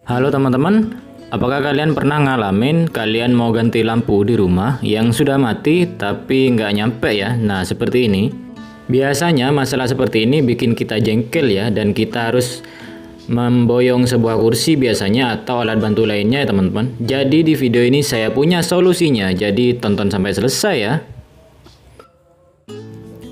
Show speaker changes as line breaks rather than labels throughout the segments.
Halo teman-teman, apakah kalian pernah ngalamin kalian mau ganti lampu di rumah yang sudah mati tapi nggak nyampe ya? Nah seperti ini. Biasanya masalah seperti ini bikin kita jengkel ya, dan kita harus memboyong sebuah kursi biasanya atau alat bantu lainnya ya teman-teman. Jadi di video ini saya punya solusinya, jadi tonton sampai selesai ya.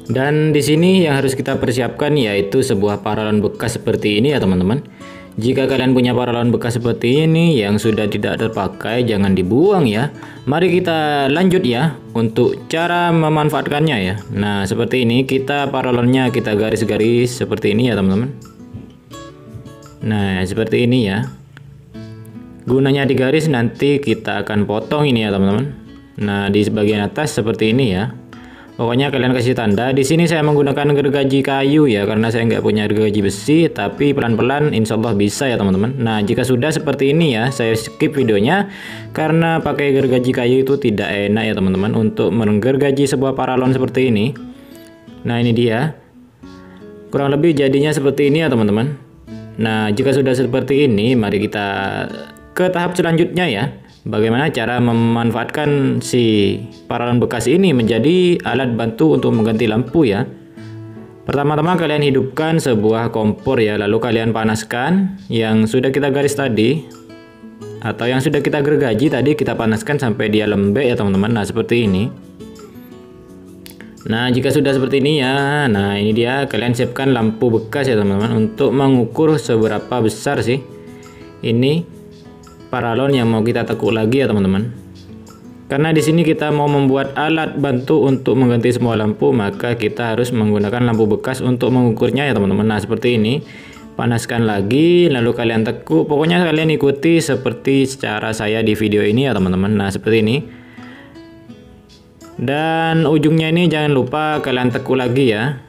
Dan di sini yang harus kita persiapkan yaitu sebuah paralon bekas seperti ini ya teman-teman. Jika kalian punya paralon bekas seperti ini yang sudah tidak terpakai, jangan dibuang ya. Mari kita lanjut ya untuk cara memanfaatkannya ya. Nah seperti ini, kita paralonnya kita garis-garis seperti ini ya teman-teman. Nah seperti ini ya. Gunanya digaris, nanti kita akan potong ini ya teman-teman. Nah di bagian atas seperti ini ya. Pokoknya kalian kasih tanda. Di sini saya menggunakan gergaji kayu ya, karena saya nggak punya gergaji besi. Tapi pelan-pelan insya Allah bisa ya teman-teman. Nah jika sudah seperti ini ya, saya skip videonya karena pakai gergaji kayu itu tidak enak ya teman-teman untuk menggergaji sebuah paralon seperti ini. Nah ini dia, kurang lebih jadinya seperti ini ya teman-teman. Nah jika sudah seperti ini, mari kita ke tahap selanjutnya ya. Bagaimana cara memanfaatkan si paralon bekas ini menjadi alat bantu untuk mengganti lampu ya. Pertama-tama kalian hidupkan sebuah kompor ya, lalu kalian panaskan yang sudah kita garis tadi atau yang sudah kita gergaji tadi, kita panaskan sampai dia lembek ya teman-teman. Nah seperti ini. Nah jika sudah seperti ini ya, nah ini dia, kalian siapkan lampu bekas ya teman-teman untuk mengukur seberapa besar sih ini paralon yang mau kita tekuk lagi ya teman-teman. Karena di sini kita mau membuat alat bantu untuk mengganti semua lampu, maka kita harus menggunakan lampu bekas untuk mengukurnya ya teman-teman. Nah seperti ini, panaskan lagi lalu kalian tekuk. Pokoknya kalian ikuti seperti cara saya di video ini ya teman-teman. Nah seperti ini. Dan ujungnya ini jangan lupa kalian tekuk lagi ya.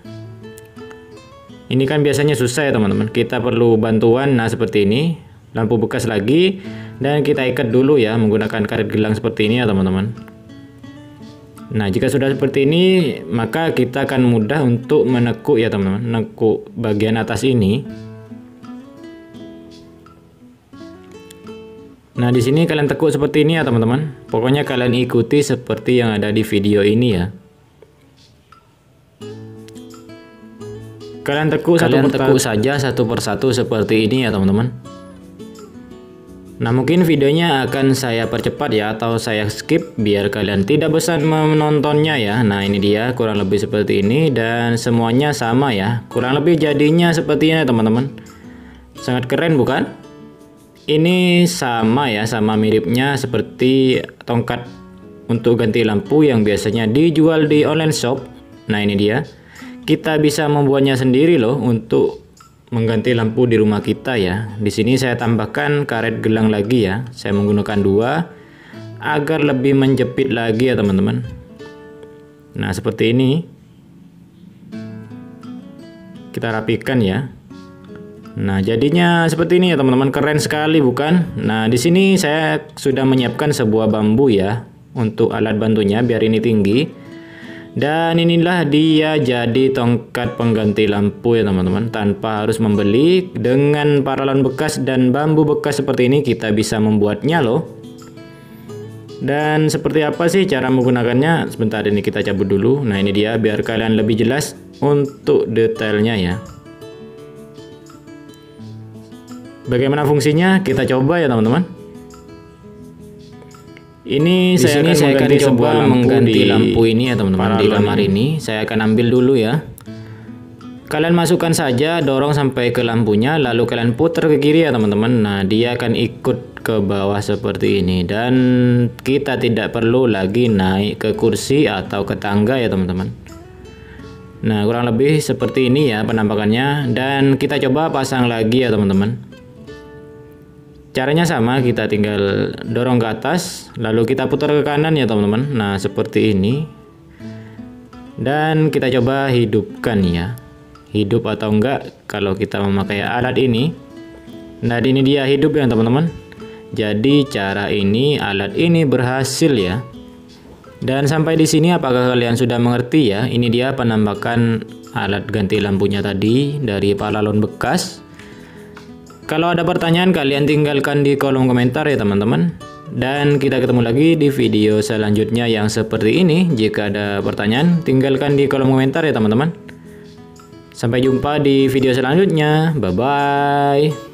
Ini kan biasanya susah ya teman-teman, kita perlu bantuan. Nah seperti ini, lampu bekas lagi, dan kita ikat dulu ya menggunakan karet gelang seperti ini ya teman-teman. Nah jika sudah seperti ini, maka kita akan mudah untuk menekuk ya teman-teman, menekuk bagian atas ini. Nah di sini kalian tekuk seperti ini ya teman-teman. Pokoknya kalian ikuti seperti yang ada di video ini ya. Kalian tekuk saja satu persatu seperti ini ya teman-teman. Nah mungkin videonya akan saya percepat ya, atau saya skip biar kalian tidak bosan menontonnya ya. Nah ini dia kurang lebih seperti ini, dan semuanya sama ya. Kurang lebih jadinya seperti ini teman-teman. Sangat keren bukan? Ini sama ya, sama miripnya seperti tongkat untuk ganti lampu yang biasanya dijual di online shop. Nah ini dia, kita bisa membuatnya sendiri loh untuk mengganti lampu di rumah kita ya. Di sini saya tambahkan karet gelang lagi ya. Saya menggunakan 2 agar lebih menjepit lagi ya teman-teman. Nah seperti ini. Kita rapikan ya. Nah jadinya seperti ini ya teman-teman, keren sekali bukan? Nah di sini saya sudah menyiapkan sebuah bambu ya untuk alat bantunya biar ini tinggi. Dan inilah dia jadi tongkat pengganti lampu ya teman-teman. Tanpa harus membeli, dengan paralon bekas dan bambu bekas seperti ini kita bisa membuatnya loh. Dan seperti apa sih cara menggunakannya? Sebentar, ini kita cabut dulu. Nah ini dia biar kalian lebih jelas untuk detailnya ya. Bagaimana fungsinya? Kita coba ya teman-teman. Ini saya akan coba mengganti lampu ini ya teman-teman di kamar ini. Saya akan ambil dulu ya. Kalian masukkan saja, dorong sampai ke lampunya, lalu kalian putar ke kiri ya teman-teman. Nah dia akan ikut ke bawah seperti ini, dan kita tidak perlu lagi naik ke kursi atau ke tangga ya teman-teman. Nah kurang lebih seperti ini ya penampakannya, dan kita coba pasang lagi ya teman-teman. Caranya sama, kita tinggal dorong ke atas, lalu kita putar ke kanan ya teman-teman. Nah seperti ini. Dan kita coba hidupkan ya. Hidup atau enggak kalau kita memakai alat ini. Nah ini dia hidup ya teman-teman. Jadi cara ini, alat ini berhasil ya. Dan sampai di sini apakah kalian sudah mengerti ya? Ini dia penampakan alat ganti lampunya tadi dari paralon bekas. Kalau ada pertanyaan kalian tinggalkan di kolom komentar ya teman-teman. Dan kita ketemu lagi di video selanjutnya yang seperti ini. Jika ada pertanyaan tinggalkan di kolom komentar ya teman-teman. Sampai jumpa di video selanjutnya. Bye bye.